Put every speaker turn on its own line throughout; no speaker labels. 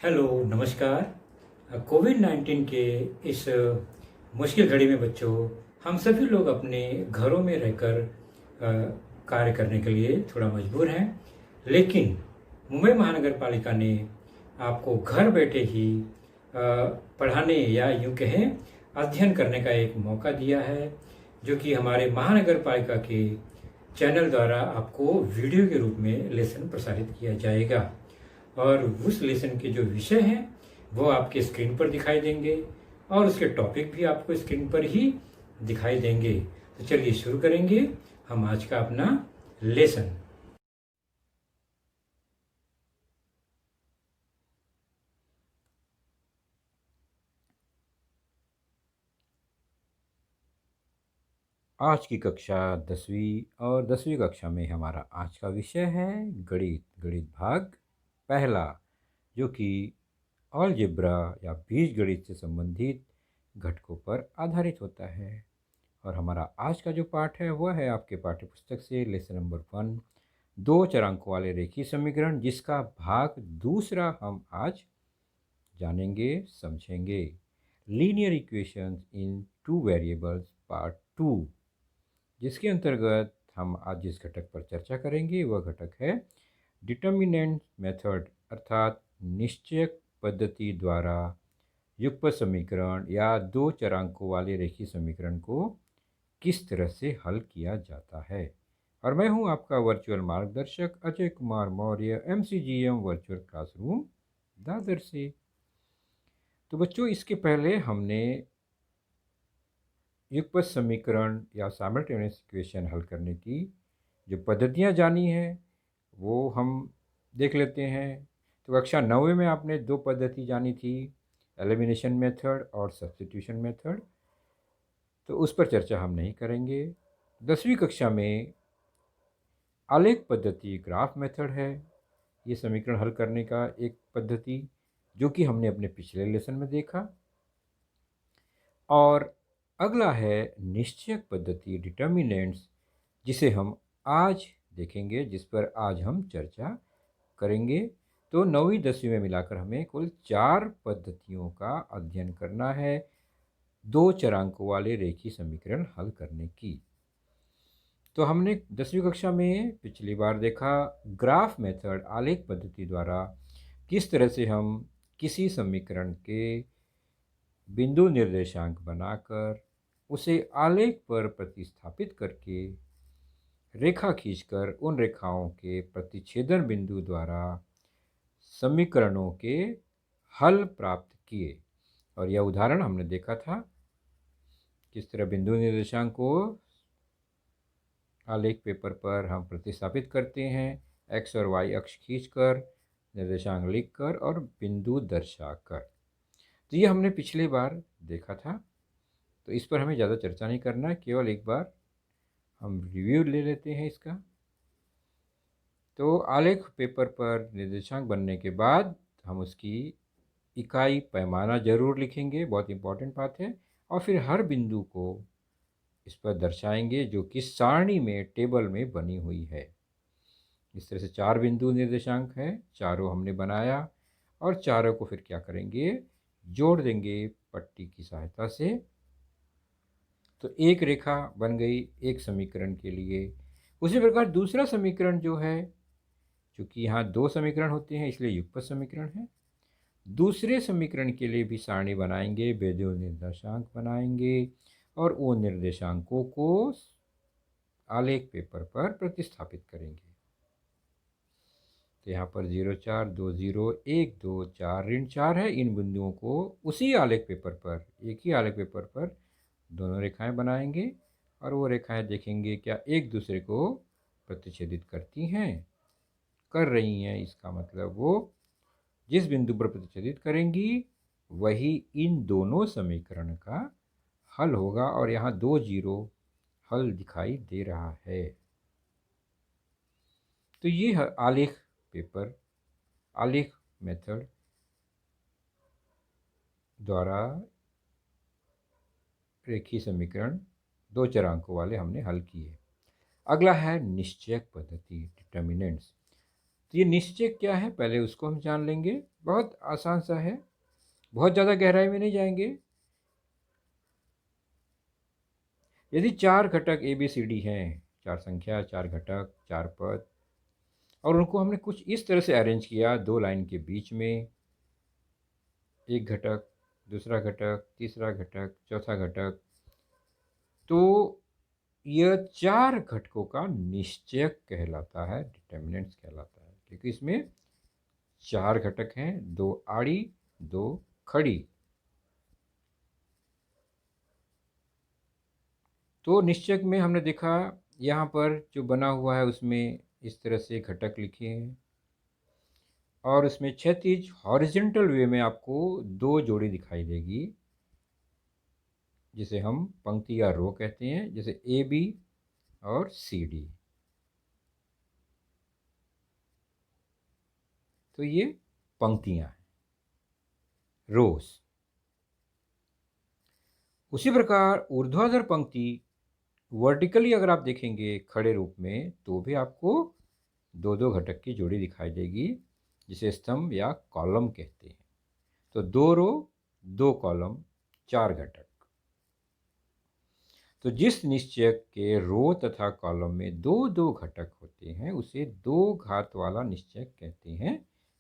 Hello, नमस्कार। कोविड-19 के इस मुश्किल घड़ी में बच्चों, हम सभी लोग अपने घरों में रहकर कार्य करने के लिए थोड़ा मजबूर हैं। लेकिन मुंबई महानगर पालिका ने आपको घर बैठे ही पढ़ाने या यूँ कहें अध्ययन करने का एक मौका दिया है, जो कि हमारे महानगर पालिका के चैनल द्वारा आपको वीडियो के रूप में लेसन प्रसारित किया जाएगा। और उस लेसन के जो विषय हैं वो आपके स्क्रीन पर दिखाई देंगे और उसके टॉपिक भी आपको स्क्रीन पर ही दिखाई देंगे। तो चलिए शुरू करेंगे हम आज का अपना लेसन। आज की कक्षा 10वीं और 10वीं कक्षा में हमारा आज का विषय है गणित। गणित भाग पहला, जो कि अलजेब्रा या बीजगणित से संबंधित घटकों पर आधारित होता है। और हमारा आज का जो पाठ है वह है आपके पाठ्य पुस्तक से लेसन नंबर 1, 2 चरांकों वाले रेखीय समीकरण, जिसका भाग दूसरा हम आज जानेंगे, समझेंगे। लीनियर इक्वेशंस इन 2 वेरिएबल्स पार्ट 2, जिसके अंतर्गत हम आज जिस घटक पर चर्चा करेंगे वह घटक है डिटर्मिनेंट मेथड, अर्थात निश्चयक पद्धति द्वारा युगपत समीकरण या 2 चरांकों वाले रेखीय समीकरण को किस तरह से हल किया जाता है। और मैं हूं आपका वर्चुअल मार्गदर्शक Ajay Kumar Maurya, MCGM virtual classroom Dadar से। तो बच्चों, इसके पहले हमने युगपत समीकरण या साइमल्टेनियस इक्वेशन हल करने की जो पद्धतियाँ जानी हैं वो हम देख लेते हैं। तो कक्षा 9वीं में आपने 2 पद्धति जानी थी, एलिमिनेशन मेथड और सब्स्टिट्यूशन मेथड, तो उस पर चर्चा हम नहीं करेंगे। 10वीं कक्षा में आलेख पद्धति ग्राफ मेथड है, ये समीकरण हल करने का एक पद्धति जो कि हमने अपने पिछले लेसन में देखा। और अगला है निश्चयक पद्धति डिटर्मिनेंट्स, जिसे हम आज देखेंगे, जिस पर आज हम चर्चा करेंगे। तो 9वीं 10वीं में मिलाकर हमें कुल 4 पद्धतियों का अध्ययन करना है 2 चरांकों वाले रेखीय समीकरण हल करने की। तो हमने 10वीं कक्षा में पिछली बार देखा ग्राफ मेथड, आलेख पद्धति द्वारा किस तरह से हम किसी समीकरण के बिंदु निर्देशांक बनाकर उसे आलेख पर प्रतिस्थापित करके रेखा खींचकर उन रेखाओं के प्रतिच्छेदन बिंदु द्वारा समीकरणों के हल प्राप्त किए। और यह उदाहरण हमने देखा था किस तरह बिंदु निर्देशांक को आलेख पेपर पर हम प्रतिस्थापित करते हैं, एक्स और वाई अक्ष खींचकर, निर्देशांक लिखकर और बिंदु दर्शाकर। तो ये हमने पिछली बार देखा था, तो इस पर हमें ज़्यादा चर्चा नहीं करना है, केवल एक बार हम रिव्यू ले लेते हैं इसका। तो आलेख पेपर पर निर्देशांक बनने के बाद हम उसकी इकाई पैमाना जरूर लिखेंगे, बहुत इंपॉर्टेंट बात है। और फिर हर बिंदु को इस पर दर्शाएंगे जो कि सारणी में, टेबल में बनी हुई है। इस तरह से 4 बिंदु निर्देशांक हैं, चारों हमने बनाया और चारों को फिर क्या करेंगे, जोड़ देंगे पट्टी की सहायता से। तो एक रेखा बन गई एक समीकरण के लिए। उसी प्रकार दूसरा समीकरण जो है, चूँकि यहाँ 2 समीकरण होते हैं इसलिए युगपत समीकरण है, दूसरे समीकरण के लिए भी सारणी बनाएंगे, बेजोड़ निर्देशांक बनाएंगे और वो निर्देशांकों को आलेख पेपर पर प्रतिस्थापित करेंगे। तो यहाँ पर 0 4 2 0 1 2 4 ऋण 4 है। इन बिंदुओं को उसी आलेख पेपर पर, एक ही आलेख पेपर पर दोनों रेखाएं बनाएंगे और वो रेखाएं देखेंगे क्या एक दूसरे को प्रतिच्छेदित करती हैं, कर रही हैं। इसका मतलब वो जिस बिंदु पर प्रतिच्छेदित करेंगी वही इन दोनों समीकरण का हल होगा। और यहाँ 2 जीरो हल दिखाई दे रहा है। तो ये है आलेख पेपर, आलेख मेथड द्वारा रेखीय समीकरण 2 चरांकों वाले हमने हल किए। अगला है निश्चयक पद्धति डिटर्मिनेंट्स। तो ये निश्चय क्या है पहले उसको हम जान लेंगे। बहुत आसान सा है, बहुत ज़्यादा गहराई में नहीं जाएंगे। यदि चार घटक ए बी सी डी हैं, चार संख्या, चार घटक, चार पद, और उनको हमने कुछ इस तरह से अरेंज किया, दो लाइन के बीच में एक घटक, दूसरा घटक, तीसरा घटक, चौथा घटक, तो यह चार घटकों का निश्चयक कहलाता है, डिटर्मिनेंट्स कहलाता है, क्योंकि इसमें चार घटक हैं, दो आड़ी, दो खड़ी। तो निश्चयक में हमने देखा यहाँ पर जो बना हुआ है उसमें इस तरह से घटक लिखे हैं, और उसमें क्षैतिज हॉरिजॉन्टल वे में आपको दो जोड़ी दिखाई देगी, जिसे हम पंक्ति या रो कहते हैं, जैसे ए बी और सी डी। तो ये पंक्तियां हैं, रोज। उसी प्रकार ऊर्ध्वाधर पंक्ति वर्टिकली अगर आप देखेंगे खड़े रूप में, तो भी आपको दो दो घटक की जोड़ी दिखाई देगी, जिसे स्तंभ या कॉलम कहते हैं। तो दो रो, दो कॉलम, चार घटक। तो जिस निश्चयक के रो तथा कॉलम में दो दो घटक होते हैं उसे दो घात वाला निश्चयक कहते हैं।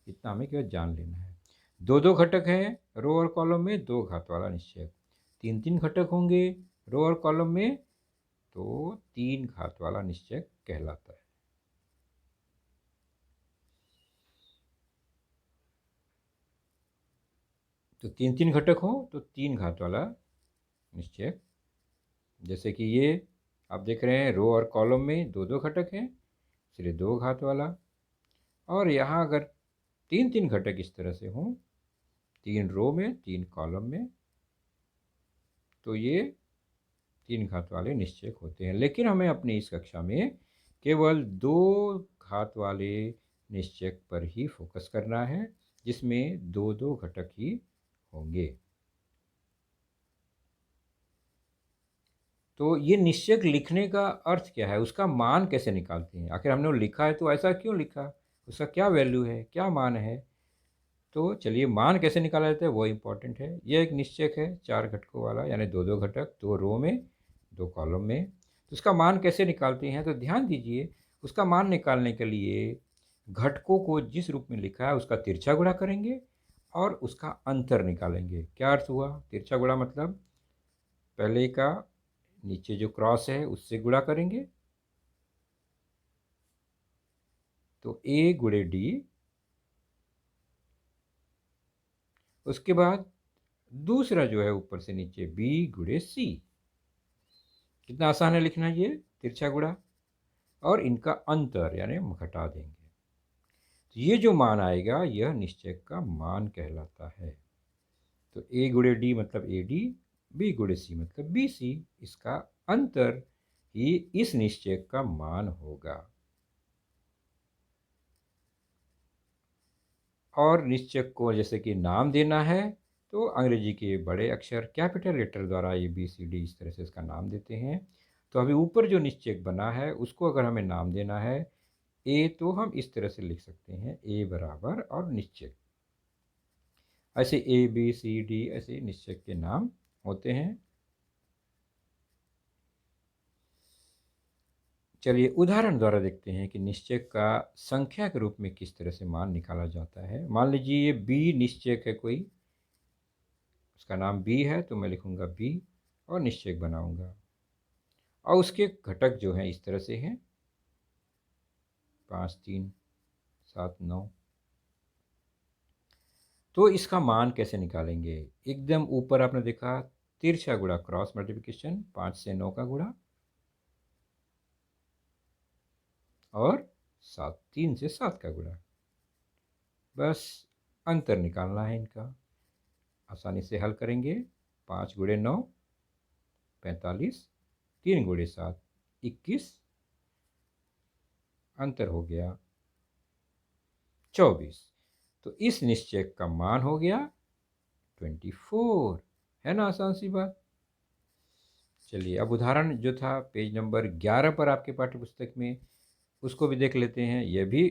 इतना हमें केवल जान लेना है। दो दो घटक हैं रो और कॉलम में, दो घात वाला निश्चयक। तीन तीन घटक होंगे रो और कॉलम में, तो तीन घात वाला निश्चयक कहलाता है। तो तीन तीन घटक हो तो तीन घात वाला निश्चयक। जैसे कि ये आप देख रहे हैं, रो और कॉलम में दो दो घटक हैं, इसलिए दो घात वाला। और यहाँ अगर तीन तीन घटक इस तरह से हों, तीन रो में, तीन कॉलम में, तो ये तीन घात वाले निश्चयक होते हैं। लेकिन हमें अपनी इस कक्षा में केवल दो घात वाले निश्चयक पर ही फोकस करना है, जिसमें दो दो घटक ही होंगे। तो ये निश्चयक लिखने का अर्थ क्या है, उसका मान कैसे निकालते हैं? आखिर हमने वो लिखा है तो ऐसा क्यों लिखा, उसका क्या वैल्यू है, क्या मान है? तो चलिए मान कैसे निकाला जाता है वो इम्पोर्टेंट है। ये एक निश्चयक है चार घटकों वाला, यानी दो दो घटक, दो रो में, दो कॉलम में। तो उसका मान कैसे निकालते हैं? तो ध्यान दीजिए, उसका मान निकालने के लिए घटकों को जिस रूप में लिखा है उसका तिरछा गुणा करेंगे और उसका अंतर निकालेंगे। क्या अर्थ हुआ तिरछा गुणा? मतलब पहले का नीचे जो क्रॉस है उससे गुणा करेंगे, तो ए गुणे डी। उसके बाद दूसरा जो है ऊपर से नीचे बी गुणे सी। कितना आसान है लिखना ये तिरछा गुणा। और इनका अंतर यानी हम घटा देंगे, तो ये जो मान आएगा यह निश्चयक का मान कहलाता है। तो ए गुणे डी मतलब ए डी, बी गुणे सी मतलब बी सी। इसका अंतर ही इस निश्चयक का मान होगा। और निश्चयक को जैसे कि नाम देना है, तो अंग्रेजी के बड़े अक्षर कैपिटल लेटर द्वारा ए बी सी डी इस तरह से इसका नाम देते हैं। तो अभी ऊपर जो निश्चयक बना है उसको अगर हमें नाम देना है ए, तो हम इस तरह से लिख सकते हैं ए बराबर और निश्चयक। ऐसे ए बी सी डी ऐसे निश्चयक के नाम होते हैं। चलिए उदाहरण द्वारा देखते हैं कि निश्चयक का संख्या के रूप में किस तरह से मान निकाला जाता है। मान लीजिए ये बी निश्चयक है कोई, उसका नाम बी है, तो मैं लिखूंगा बी और निश्चयक बनाऊंगा। और उसके घटक जो हैं इस तरह से हैं, 5 3 7 9। तो इसका मान कैसे निकालेंगे? एकदम ऊपर आपने देखा तिरछा गुणा, क्रॉस मल्टीप्लिकेशन, 5 से 9 का गुणा, और 7 3 से 7 का गुणा। बस अंतर निकालना है इनका, आसानी से हल करेंगे। 5 गुणे 9 45, 3 गुणे 7 21, अंतर हो गया 24। तो इस निश्चयक का मान हो गया 24। है ना आसान सी बात। चलिए अब उदाहरण जो था पेज नंबर 11 पर आपके पाठ्य पुस्तक में, उसको भी देख लेते हैं। यह भी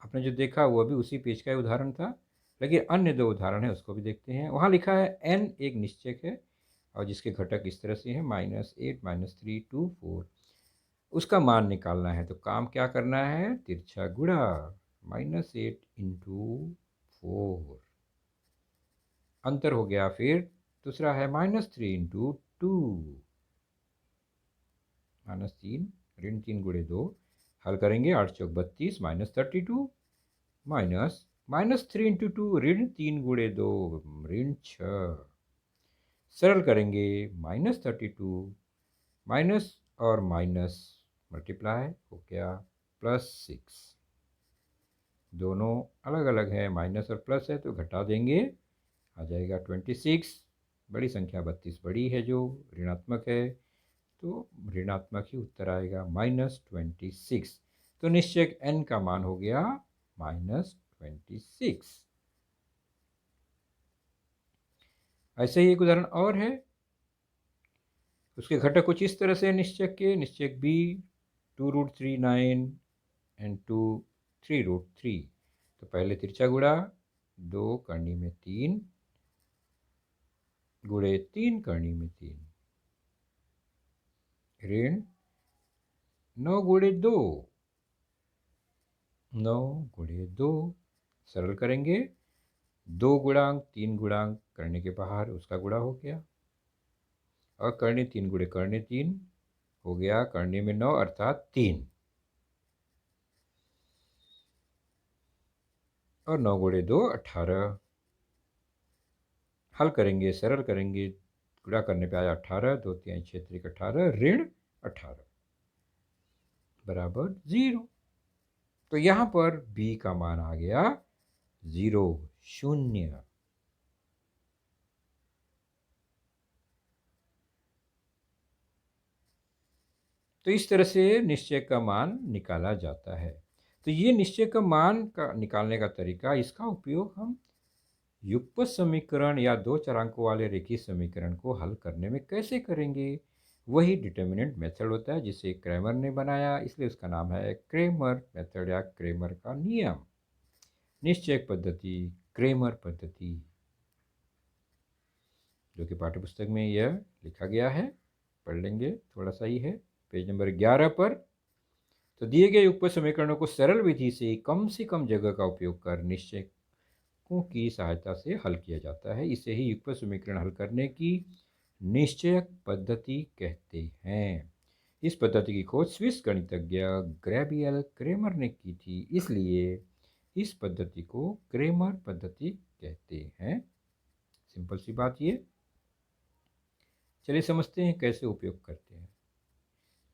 आपने जो देखा वो भी उसी पेज का ही उदाहरण था, लेकिन अन्य दो उदाहरण है उसको भी देखते हैं। वहाँ लिखा है n एक निश्चक है और जिसके घटक इस तरह से हैं -8 -3 2 4। उसका मान निकालना है तो काम क्या करना है, तिरछा गुणा। -8 इंटू 4 अंतर हो गया। फिर दूसरा है -3 इंटू 2, -3 ऋण 3 गुणे 2। हल करेंगे 8 चौक 32 -32 माइनस -3 इंटू 2 ऋण 3 गुणे 2 ऋण 6। सरल करेंगे -32 माइनस और माइनस मल्टीप्लाई हो गया +6। दोनों अलग अलग है, माइनस और प्लस है तो घटा देंगे, आ जाएगा 26। बड़ी संख्या 32 बड़ी है जो ऋणात्मक है, तो ऋणात्मक ही उत्तर आएगा -26। तो निश्चक n का मान हो गया -26। ऐसे ही एक उदाहरण और है, उसके घटक कुछ इस तरह से निश्चक के, निश्चक b 2√3 9 एंड 2 3√3। तो पहले तिरछा गुणा, 2 करनी में 3 गुणे 3 करनी में 3 ऋण 9 गुणे 2, 9 गुणे 2। सरल करेंगे, 2 गुणांक 3 गुणांक करने के बाहर उसका गुणा हो गया और करने 3 गुणे करने 3 हो गया, करने में 9 अर्थात 3 और 9 गुणे 2 18। हल करेंगे, सरल करेंगे, गुणा करने पे आया 18, 2 3 6 3 18 ऋण 18 बराबर 0। तो यहाँ पर b का मान आ गया 0, 0। तो इस तरह से निश्चय का मान निकाला जाता है। तो ये निश्चय का मान का निकालने का तरीका, इसका उपयोग हम युगपत समीकरण या दो चरांकों वाले रेखीय समीकरण को हल करने में कैसे करेंगे, वही डिटर्मिनेंट मेथड होता है जिसे क्रैमर ने बनाया, इसलिए उसका नाम है क्रेमर मेथड या क्रेमर का नियम। निश्चय पद्धति, क्रेमर पद्धति, जो कि पाठ्यपुस्तक में यह लिखा गया है, पढ़ लेंगे, थोड़ा सा ही है, पेज नंबर 11 पर। तो दिए गए युगपत समीकरणों को सरल विधि से कम जगह का उपयोग कर निश्चयकों की सहायता से हल किया जाता है। इसे ही युगपत समीकरण हल करने की निश्चयक पद्धति कहते हैं। इस पद्धति की खोज स्विस गणितज्ञ गैब्रिएल क्रेमर ने की थी, इसलिए इस पद्धति को क्रेमर पद्धति कहते हैं। सिंपल सी बात ये। चलिए समझते हैं कैसे उपयोग करते हैं।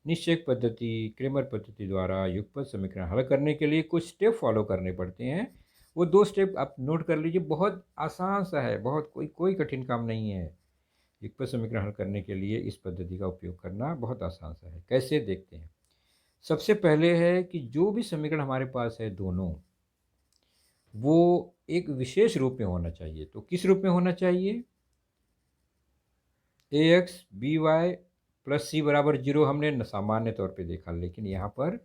निश्चयक पद्धति, क्रेमर पद्धति द्वारा युगपत समीकरण हल करने के लिए कुछ स्टेप फॉलो करने पड़ते हैं। वो 2 स्टेप आप नोट कर लीजिए, बहुत आसान सा है, बहुत कोई कठिन काम नहीं है। युगपत समीकरण हल करने के लिए इस पद्धति का उपयोग करना बहुत आसान सा है। कैसे, देखते हैं। सबसे पहले है कि जो भी समीकरण हमारे पास है दोनों, वो एक विशेष रूप में होना चाहिए। तो किस रूप में होना चाहिए? ax by प्लस सी बराबर 0 हमने सामान्य तौर पे देखा, लेकिन यहाँ पर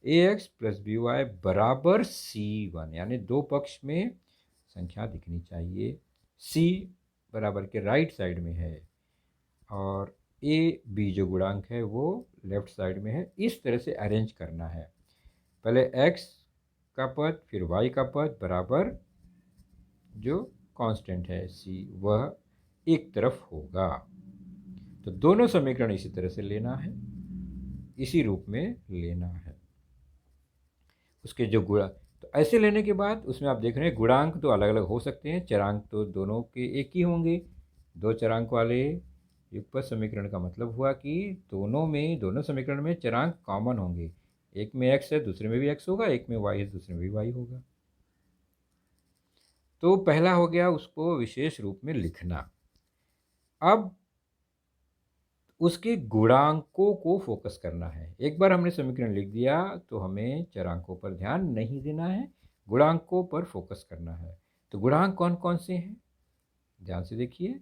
ax प्लस बी वाई बराबर c1, यानी दो पक्ष में संख्या दिखनी चाहिए। c बराबर के राइट साइड में है और a b जो गुणांक है वो लेफ्ट साइड में है। इस तरह से अरेंज करना है। पहले x का पद फिर y का पद बराबर जो कांस्टेंट है c, वह एक तरफ होगा। तो दोनों समीकरण इसी तरह से लेना है, इसी रूप में लेना है। उसके जो गुणा, तो ऐसे लेने के बाद उसमें आप देख रहे हैं गुणांक तो अलग अलग हो सकते हैं, चरांक तो दोनों के एक ही होंगे। दो चरांक वाले युगपत समीकरण का मतलब हुआ कि दोनों समीकरण में चरांक कॉमन होंगे। एक में x है, दूसरे में भी x होगा, एक में y है, दूसरे में भी y होगा। तो पहला हो गया उसको विशेष रूप में लिखना। अब उसके गुणांकों को फोकस करना है। एक बार हमने समीकरण लिख दिया तो हमें चरांकों पर ध्यान नहीं देना है, गुणांकों पर फोकस करना है। तो गुणांक कौन कौन से हैं, ध्यान से देखिए।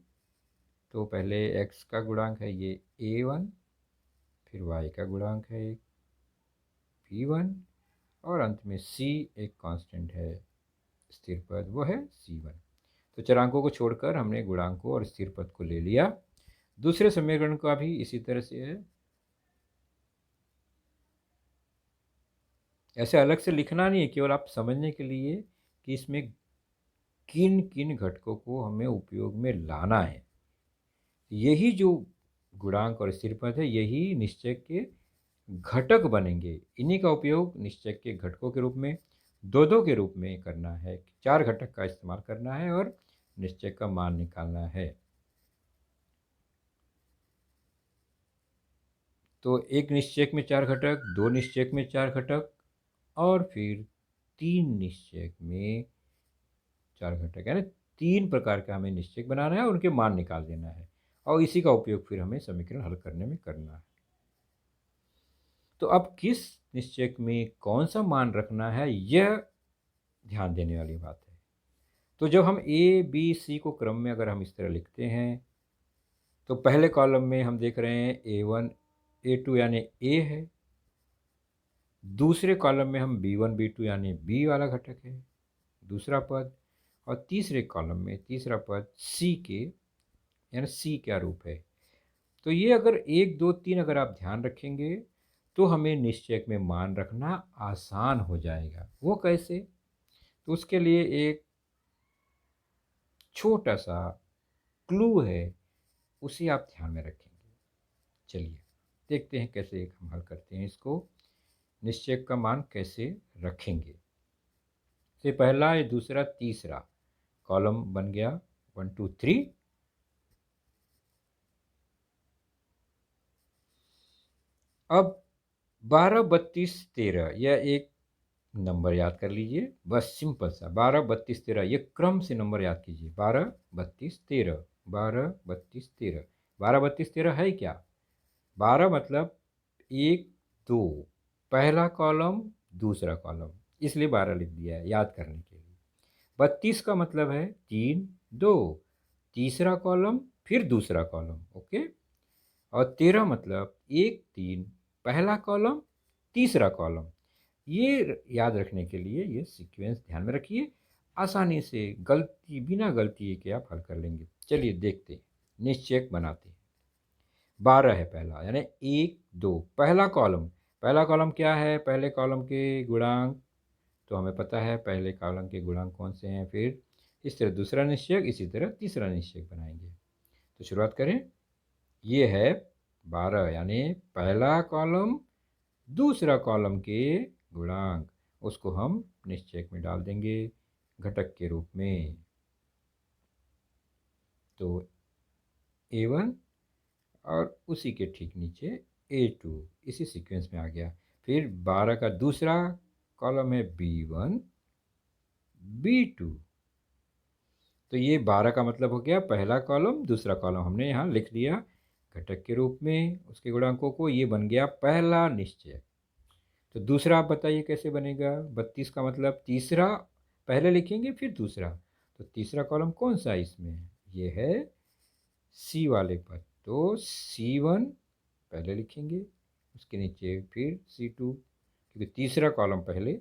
तो पहले x का गुणांक है ये a1, फिर y का गुणांक है b1 और अंत में सी एक कांस्टेंट है, स्थिर पद, वो है C1। तो चरांकों को छोड़कर हमने गुणांकों और स्थिर पद को ले लिया। दूसरे समीकरण का भी इसी तरह से है। ऐसे अलग से लिखना नहीं है, केवल आप समझने के लिए कि इसमें किन किन घटकों को हमें उपयोग में लाना है। यही जो गुणांक और स्थिर पद है, यही निश्चय के घटक बनेंगे। इन्हीं का उपयोग निश्चय के घटकों के रूप में, दो दो के रूप में करना है। 4 घटक का इस्तेमाल करना है और निश्चय का मान निकालना है। तो एक निश्चयक में 4 घटक, 2 निश्चयक में 4 घटक और फिर 3 निश्चयक में 4 घटक, यानी 3 प्रकार का हमें निश्चयक बनाना है और उनके मान निकाल देना है, और इसी का उपयोग फिर हमें समीकरण हल करने में करना है। तो अब किस निश्चयक में कौन सा मान रखना है, यह ध्यान देने वाली बात है। तो जब हम ए बी सी को क्रम में अगर हम इस तरह लिखते हैं, तो पहले कॉलम में हम देख रहे हैं A1 A2 यानी ए है। दूसरे कॉलम में हम B1 B2 यानी बी वाला घटक है, दूसरा पद। और तीसरे कॉलम में तीसरा पद सी के यानी सी क्या रूप है। तो ये अगर 1 2 3 अगर आप ध्यान रखेंगे तो हमें निश्चयक में मान रखना आसान हो जाएगा। वो कैसे? तो उसके लिए एक छोटा सा क्लू है, उसे आप ध्यान में रखेंगे। चलिए देखते हैं कैसे हम हल करते हैं इसको, निश्चयक का मान कैसे रखेंगे। से पहला, ये दूसरा, तीसरा कॉलम बन गया 1 2 3। अब 12 32 13 यह एक नंबर याद कर लीजिए, बस सिंपल सा 12 32 13, ये क्रम से नंबर याद कीजिए। 12 32 13, 12 32 13, 12 32 13 है क्या? 12 मतलब 1 2, पहला कॉलम दूसरा कॉलम, इसलिए 12 लिख दिया है याद करने के लिए। 32 का मतलब है 3 2, तीसरा कॉलम फिर दूसरा कॉलम, ओके। और 13 मतलब 1 3, पहला कॉलम तीसरा कॉलम। ये याद रखने के लिए ये सीक्वेंस ध्यान में रखिए, आसानी से गलती बिना गलती के आप हल कर लेंगे। चलिए देखते हैं, निश्चयक बनाते हैं। 12 है पहला, यानी 1 2, पहला कॉलम क्या है? पहले कॉलम के गुणांक तो हमें पता है, पहले कॉलम के गुणांक कौन से हैं। फिर इस तरह दूसरा निश्चयक, इसी तरह तीसरा निश्चयक बनाएंगे। तो शुरुआत करें। ये है 12, यानी पहला कॉलम दूसरा कॉलम के गुणांक, उसको हम निश्चयक में डाल देंगे घटक के रूप में। तो A1 और उसी के ठीक नीचे A2, इसी सीक्वेंस में आ गया। फिर 12 का दूसरा कॉलम है B1 B2। तो ये 12 का मतलब हो गया पहला कॉलम दूसरा कॉलम, हमने यहाँ लिख दिया घटक के रूप में उसके गुणांकों को, ये बन गया पहला निश्चय। तो दूसरा आप बताइए कैसे बनेगा? 32 का मतलब तीसरा, पहले लिखेंगे फिर दूसरा। तो तीसरा कॉलम कौन सा है इसमें? ये है सी वाले पद। तो C1 पहले लिखेंगे, उसके नीचे फिर C2, क्योंकि तीसरा कॉलम पहले,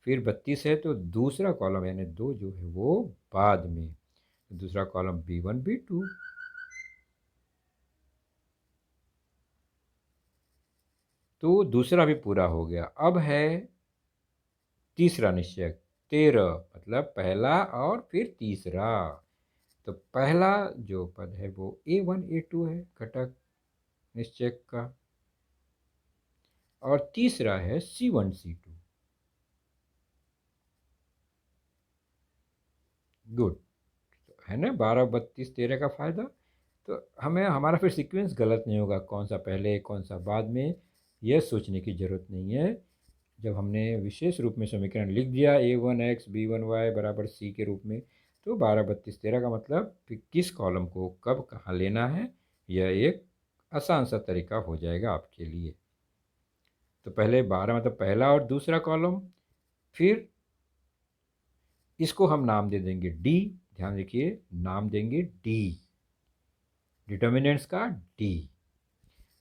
फिर 32 है तो दूसरा कॉलम यानी 2 जो है वो बाद में। तो दूसरा कॉलम B1 B2। तो दूसरा भी पूरा हो गया। अब है तीसरा निश्चय 13, मतलब पहला और फिर तीसरा। तो पहला जो पद है वो A1 A2 है घटक निश्चय का, और तीसरा है C1 C2। गुड, है ना 12 32 13 का फायदा। तो हमें हमारा फिर सीक्वेंस गलत नहीं होगा, कौन सा पहले कौन सा बाद में, यह सोचने की जरूरत नहीं है। जब हमने विशेष रूप में समीकरण लिख दिया A1x B1y बराबर C के रूप में, तो 12 32 13 का मतलब फिर किस कॉलम को कब कहाँ लेना है, यह एक आसान सा तरीका हो जाएगा आपके लिए। तो पहले 12 मतलब पहला और दूसरा कॉलम, फिर इसको हम नाम दे देंगे D। ध्यान रखिए, नाम देंगे D, डिटर्मिनेंट्स का D।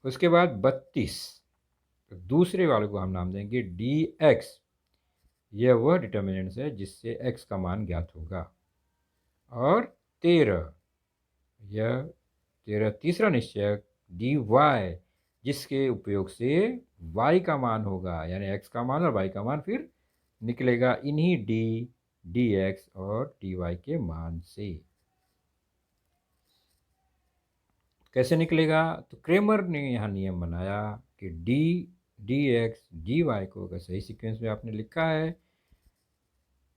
उसके बाद 32, तो दूसरे वाले को हम नाम देंगे DX, यह वह डिटर्मिनेंट्स है जिससे x का मान ज्ञात होगा। और 13, यह 13 तीसरा निश्चय dy, जिसके उपयोग से y का मान होगा, यानी x का मान और y का मान फिर निकलेगा इन्हीं d, dx और dy के मान से। कैसे निकलेगा? तो क्रेमर ने यहाँ नियम बनाया कि d, dx, dy को अगर सही सीक्वेंस में आपने लिखा है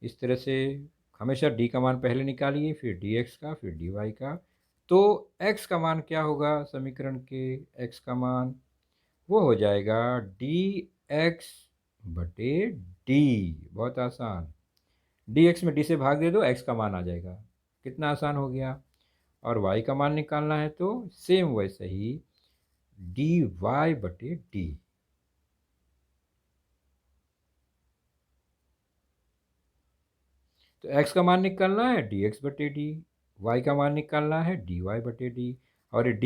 इस तरह से, हमेशा d का मान पहले निकालिए, फिर dx का, फिर dy का, तो x का मान क्या होगा? समीकरण के x का मान वो हो जाएगा dx बटे d। बहुत आसान, dx में d से भाग दे दो, x का मान आ जाएगा। कितना आसान हो गया। और y का मान निकालना है तो सेम वैसे ही dy बटे d। तो x का मान निकालना है dx बटे d, y का मान निकालना है dy बटे d। और ये d,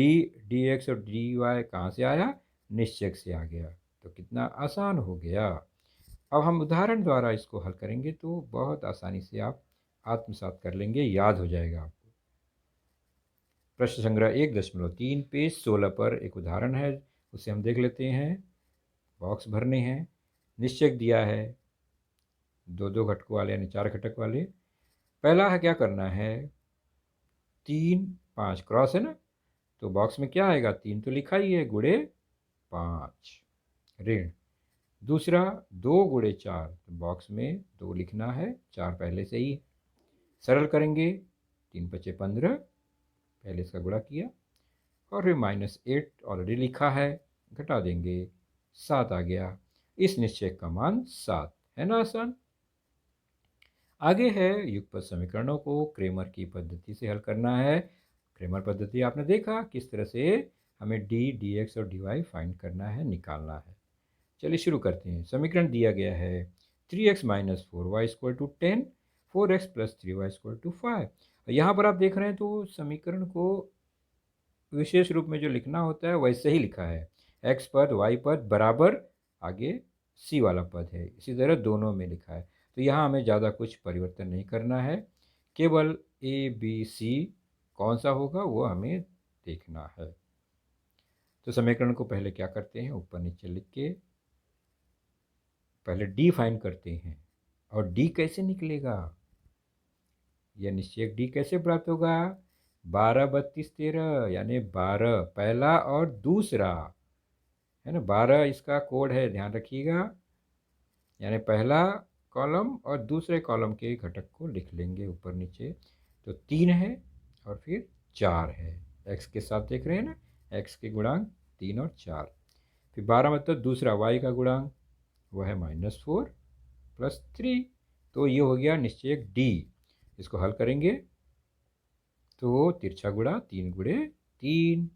dx और dy कहाँ से आया? निश्चक से आ गया। तो कितना आसान हो गया। अब हम उदाहरण द्वारा इसको हल करेंगे तो बहुत आसानी से आप आत्मसात कर लेंगे, याद हो जाएगा आपको। प्रश्न संग्रह 1.3 पेज 16 पर एक उदाहरण है, उसे हम देख लेते हैं। बॉक्स भरने हैं, निश्चक दिया है 2-2 घटकों वाले यानी 4 घटक वाले। पहला है क्या करना है, 3, 5 क्रॉस है ना, तो बॉक्स में क्या आएगा? 3 तो लिखा ही है, गुणे 5 ऋण। दूसरा 2 गुणे 4, तो बॉक्स में 2 लिखना है, 4 पहले से ही है। सरल करेंगे, 3 पचे 15, पहले इसका गुणा किया, और फिर -8 ऑलरेडी लिखा है, घटा देंगे, 7 आ गया। इस निश्चय का मान 7 है ना। आसान। आगे है युगपत समीकरणों को क्रेमर की पद्धति से हल करना है। क्रेमर पद्धति आपने देखा किस तरह से हमें d, dx और dy फाइंड करना है, निकालना है। चलिए शुरू करते हैं। समीकरण दिया गया है 3x - 4y = 10, 4x + 3y = 5। यहाँ पर आप देख रहे हैं तो समीकरण को विशेष रूप में जो लिखना होता है वैसे ही लिखा है। x पद y पद बराबर आगे c वाला पद है, इसी तरह दोनों में लिखा है। तो यहाँ हमें ज़्यादा कुछ परिवर्तन नहीं करना है, केवल a b c कौन सा होगा वो हमें देखना है। तो समीकरण को पहले क्या करते हैं, ऊपर नीचे लिख के पहले d फाइंड करते हैं। और d कैसे निकलेगा, यह निश्चय d कैसे प्राप्त होगा? 12, 32, 13 यानी 12 पहला और दूसरा है ना। 12 इसका कोड है, ध्यान रखिएगा, यानी पहला कॉलम और दूसरे कॉलम के घटक को लिख लेंगे ऊपर नीचे। तो 3 है और फिर 4 है, x के साथ देख रहे हैं ना, x के गुणांक 3 और 4। फिर 12 मतलब दूसरा y का गुणांक, वह है -4 + 3। तो ये हो गया निश्चय d। इसको हल करेंगे तो तिरछा गुणा 3 गुणे 3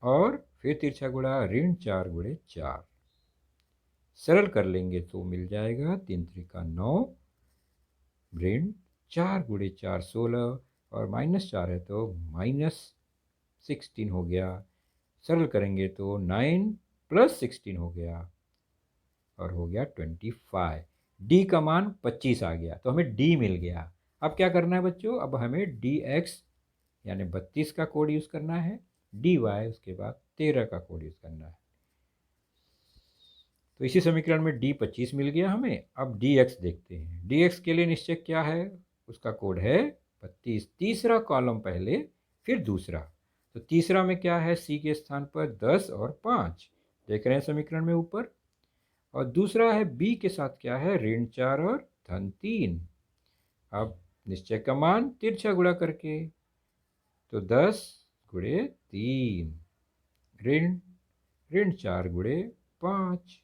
और फिर तिरछा गुणा ऋण 4 गुणे 4। सरल कर लेंगे तो मिल जाएगा 3 त्रिका 9, ऋण 4 गुणे 4 16, और -4 है तो -16 हो गया। सरल करेंगे तो 9 + 16 हो गया और हो गया 25। डी का मान 25 आ गया, तो हमें डी मिल गया। अब क्या करना है बच्चों, अब हमें dx यानी 32 का कोड यूज़ करना है, dy उसके बाद 13 का कोड यूज़ करना है। तो इसी समीकरण में d 25 मिल गया हमें। अब dx देखते हैं। dx के लिए निश्चय क्या है, उसका कोड है 32। तीसरा कॉलम पहले फिर दूसरा, तो तीसरा में क्या है, c के स्थान पर 10 और 5 देख रहे हैं समीकरण में ऊपर। और दूसरा है b के साथ क्या है, ऋण 4 और धन 3। अब निश्चय का मान तिरछा गुणा करके, तो 10 गुणे 3 ऋण 4 गुणे 5।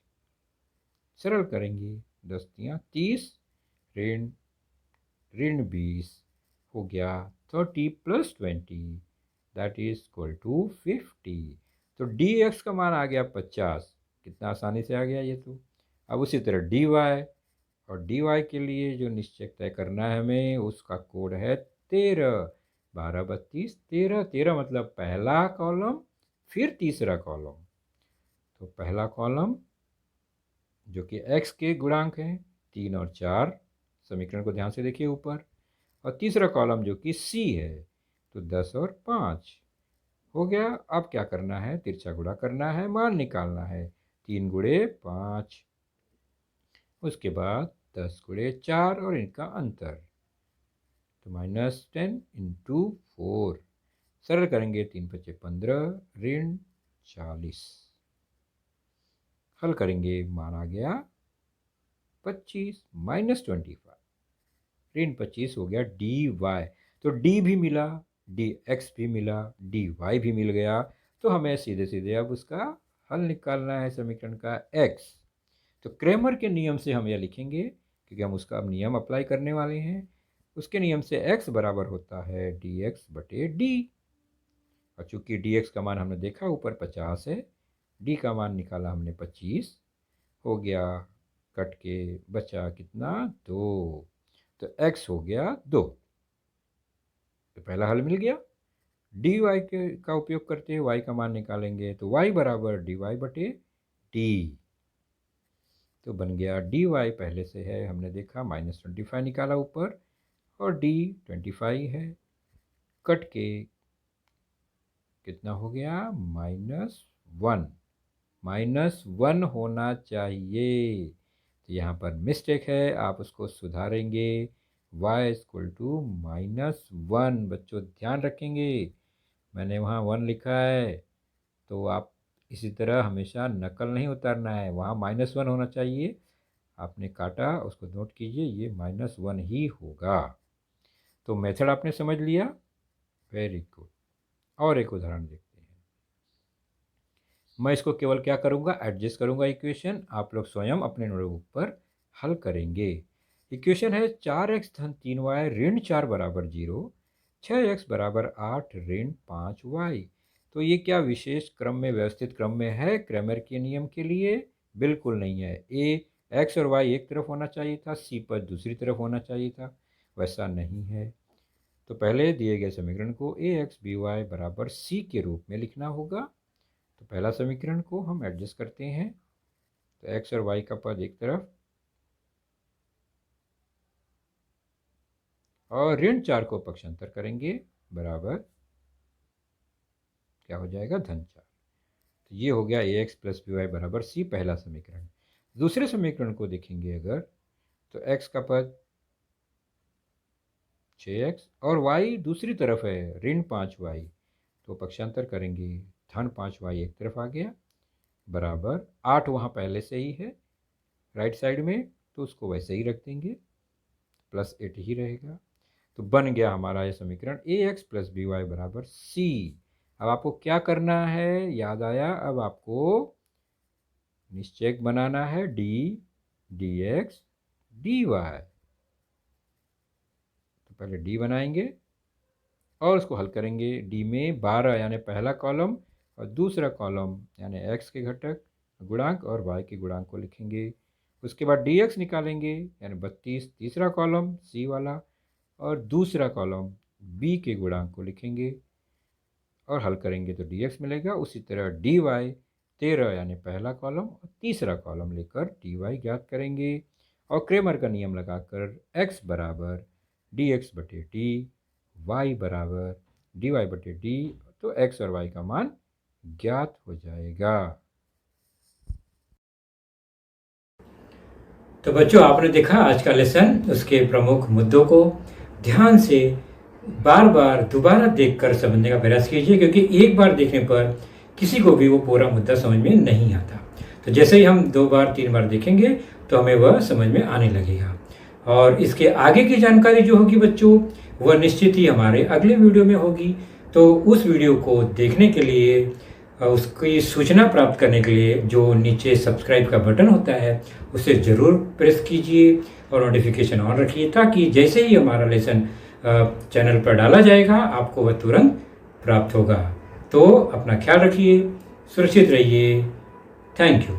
सरल करेंगे, 10 तियाँ 30, ऋण ऋण 20 हो गया 30 + 20 दैट इज इक्वल टू 50। तो dx का मान आ गया 50। कितना आसानी से आ गया ये तो। अब उसी तरह dy, और dy के लिए जो निश्चय तय करना है हमें, उसका कोड है 13। 12, 32, 13, 13 मतलब पहला कॉलम फिर तीसरा कॉलम। तो पहला कॉलम जो कि x के गुणांक हैं 3 और 4, समीकरण को ध्यान से देखिए ऊपर, और तीसरा कॉलम जो कि c है तो 10 और 5 हो गया। अब क्या करना है, तिरछा गुणा करना है, मान निकालना है, 3 गुणे 5, उसके बाद 10 गुणे 4 और इनका अंतर, तो -10 इंटू 4, सरल करेंगे 3 × 5 = 15 ऋण 40, हल करेंगे मान आ गया 25 -25 ऋण 25 हो गया dy। तो d भी मिला, dx भी मिला, dy भी मिल गया। तो हमें सीधे सीधे अब उसका हल निकालना है समीकरण का x। तो क्रेमर के नियम से हम यह लिखेंगे, क्योंकि हम उसका अब नियम अप्लाई करने वाले हैं। उसके नियम से x बराबर होता है dx/d, और चूंकि dx का मान हमने देखा ऊपर 50 है, d का मान निकाला हमने 25, हो गया कट के बचा कितना 2, तो x हो गया 2। तो पहला हल मिल गया। dy का उपयोग करते हुए y का मान निकालेंगे, तो y बराबर dy/d, तो बन गया dy पहले से है हमने देखा -25 निकाला ऊपर, और d 25 है, कट के कितना हो गया -1 होना चाहिए। तो यहाँ पर मिस्टेक है, आप उसको सुधारेंगे, y = -1। बच्चों ध्यान रखेंगे, मैंने वहाँ 1 लिखा है, तो आप इसी तरह हमेशा नकल नहीं उतारना है, वहाँ -1 होना चाहिए। आपने काटा, उसको नोट कीजिए, ये -1 ही होगा। तो मेथड आपने समझ लिया, वेरी गुड। और एक उदाहरण देखते हैं। मैं इसको केवल क्या करूँगा, एडजस्ट करूँगा इक्वेशन, आप लोग स्वयं अपने नोटबुक पर हल करेंगे। इक्वेशन है 4x - 3y ऋण 4 बराबर 0, 6x बराबर 8 ऋण 5y। तो ये क्या विशेष क्रम में, व्यवस्थित क्रम में है क्रैमर के नियम के लिए? बिल्कुल नहीं है। ए x और y एक तरफ होना चाहिए था, c पर दूसरी तरफ होना चाहिए था, वैसा नहीं है। तो पहले दिए गए समीकरण को ax by बराबर c के रूप में लिखना होगा। तो पहला समीकरण को हम एडजस्ट करते हैं, तो x और y का पद एक तरफ, और ऋण 4 को पक्षांतर करेंगे, बराबर क्या हो जाएगा, धन 4। तो ये हो गया ax + by बराबर c, पहला समीकरण। दूसरे समीकरण को देखेंगे अगर, तो x का पद 6x और y दूसरी तरफ है ऋण 5y, तो पक्षांतर करेंगे, धन 5y एक तरफ आ गया, बराबर 8 वहाँ पहले से ही है राइट साइड में, तो उसको वैसे ही रख देंगे, +8 ही रहेगा। तो बन गया हमारा ये समीकरण ax + by बराबर c। अब आपको क्या करना है, याद आया, अब आपको निश्चयक बनाना है d dx dy। तो पहले d बनाएंगे और उसको हल करेंगे। d में 12 यानी पहला कॉलम, और दूसरा कॉलम यानी x के घटक गुणांक और y के गुणांक को लिखेंगे। उसके बाद dx निकालेंगे, यानी 32 तीसरा कॉलम c वाला, और दूसरा कॉलम b के गुणांक को लिखेंगे और हल करेंगे तो dx मिलेगा। उसी तरह dy 13 यानी पहला कॉलम और तीसरा कॉलम लेकर dy ज्ञात करेंगे, और क्रेमर का नियम लगाकर x बराबर dx/d, y बराबर dy/d, तो x और y का मान ज्ञात हो जाएगा। तो बच्चों आपने देखा आज का लेसन, उसके प्रमुख मुद्दों को ध्यान से बार बार दोबारा देखकर समझने का प्रयास कीजिए, क्योंकि एक बार देखने पर किसी को भी वो पूरा मुद्दा समझ में नहीं आता। तो जैसे ही हम 2 बार 3 बार देखेंगे तो हमें वह समझ में आने लगेगा। और इसके आगे की जानकारी जो होगी बच्चों, वह निश्चित ही हमारे अगले वीडियो में होगी। तो उस वीडियो को देखने के लिए, उसकी सूचना प्राप्त करने के लिए जो नीचे सब्सक्राइब का बटन होता है उसे ज़रूर प्रेस कीजिए और नोटिफिकेशन ऑन रखिए, ताकि जैसे ही हमारा लेसन चैनल पर डाला जाएगा आपको वह तुरंत प्राप्त होगा। तो अपना ख्याल रखिए, सुरक्षित रहिए। Thank you.